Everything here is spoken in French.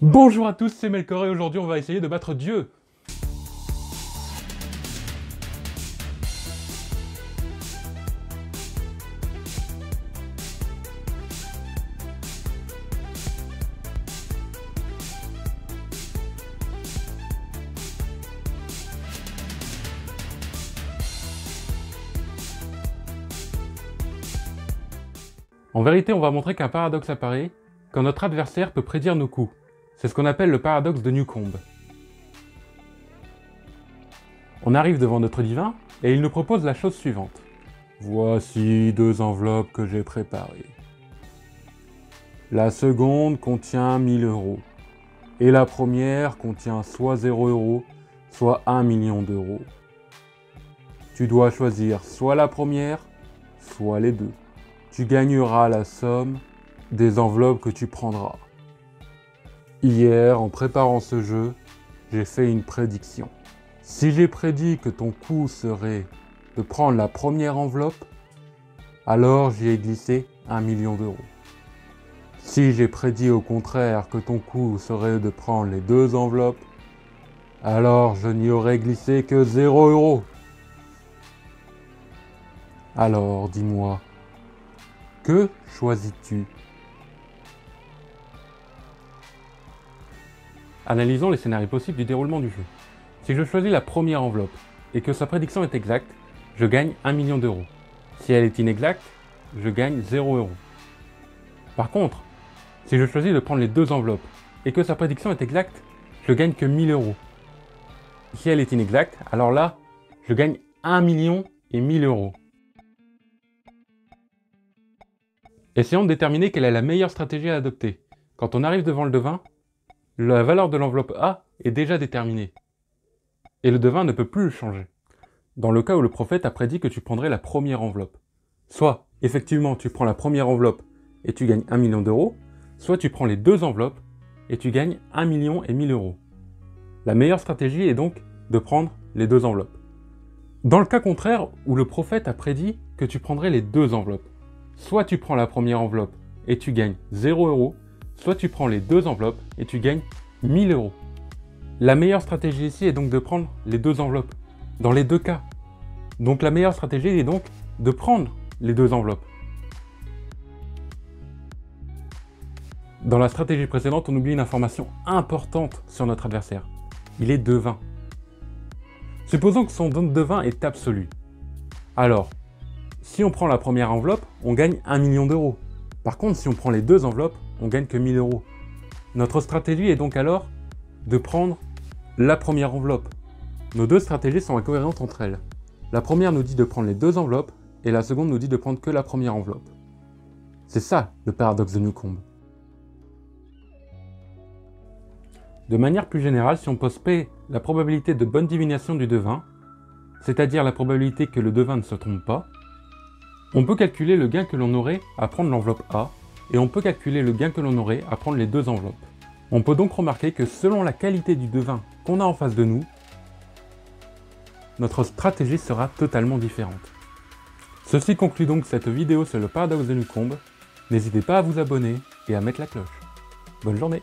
Bonjour à tous, c'est Melkor et aujourd'hui on va essayer de battre Dieu. En vérité, on va montrer qu'un paradoxe apparaît quand notre adversaire peut prédire nos coups. C'est ce qu'on appelle le paradoxe de Newcomb. On arrive devant notre divin et il nous propose la chose suivante. Voici deux enveloppes que j'ai préparées. La seconde contient 1000 € et la première contient soit 0 €, soit 1 million d'euros. Tu dois choisir soit la première, soit les deux. Tu gagneras la somme des enveloppes que tu prendras. Hier, en préparant ce jeu, j'ai fait une prédiction. Si j'ai prédit que ton coup serait de prendre la première enveloppe, alors j'y ai glissé 1 million d'euros. Si j'ai prédit au contraire que ton coup serait de prendre les deux enveloppes, alors je n'y aurais glissé que 0 €. Alors dis-moi, que choisis-tu? Analysons les scénarios possibles du déroulement du jeu. Si je choisis la première enveloppe et que sa prédiction est exacte, je gagne 1 million d'euros. Si elle est inexacte, je gagne 0 €. Par contre, si je choisis de prendre les deux enveloppes et que sa prédiction est exacte, je gagne que 1000 €. Si elle est inexacte, alors là, je gagne 1 million et 1000 €. Essayons de déterminer quelle est la meilleure stratégie à adopter. Quand on arrive devant le devin, la valeur de l'enveloppe A est déjà déterminée. Et le devin ne peut plus le changer. Dans le cas où le prophète a prédit que tu prendrais la première enveloppe. Soit, effectivement, tu prends la première enveloppe et tu gagnes 1 million d'euros, soit tu prends les deux enveloppes et tu gagnes 1 million et 1000 €. La meilleure stratégie est donc de prendre les deux enveloppes. Dans le cas contraire où le prophète a prédit que tu prendrais les deux enveloppes, soit tu prends la première enveloppe et tu gagnes 0 €, soit tu prends les deux enveloppes et tu gagnes 1000 €. La meilleure stratégie ici est donc de prendre les deux enveloppes, dans les deux cas. Donc la meilleure stratégie est donc de prendre les deux enveloppes. Dans la stratégie précédente, on oublie une information importante sur notre adversaire. Il est devin. Supposons que son don de devin est absolu. Alors, si on prend la première enveloppe, on gagne 1 million d'euros. Par contre, si on prend les deux enveloppes, on gagne que 1000 €. Notre stratégie est donc alors de prendre la première enveloppe. Nos deux stratégies sont incohérentes entre elles. La première nous dit de prendre les deux enveloppes et la seconde nous dit de prendre que la première enveloppe. C'est ça le paradoxe de Newcomb. De manière plus générale, si on pose P la probabilité de bonne divination du devin, c'est-à-dire la probabilité que le devin ne se trompe pas, on peut calculer le gain que l'on aurait à prendre l'enveloppe A et on peut calculer le gain que l'on aurait à prendre les deux enveloppes. On peut donc remarquer que selon la qualité du devin qu'on a en face de nous, notre stratégie sera totalement différente. Ceci conclut donc cette vidéo sur le paradoxe de Newcomb. N'hésitez pas à vous abonner et à mettre la cloche. Bonne journée!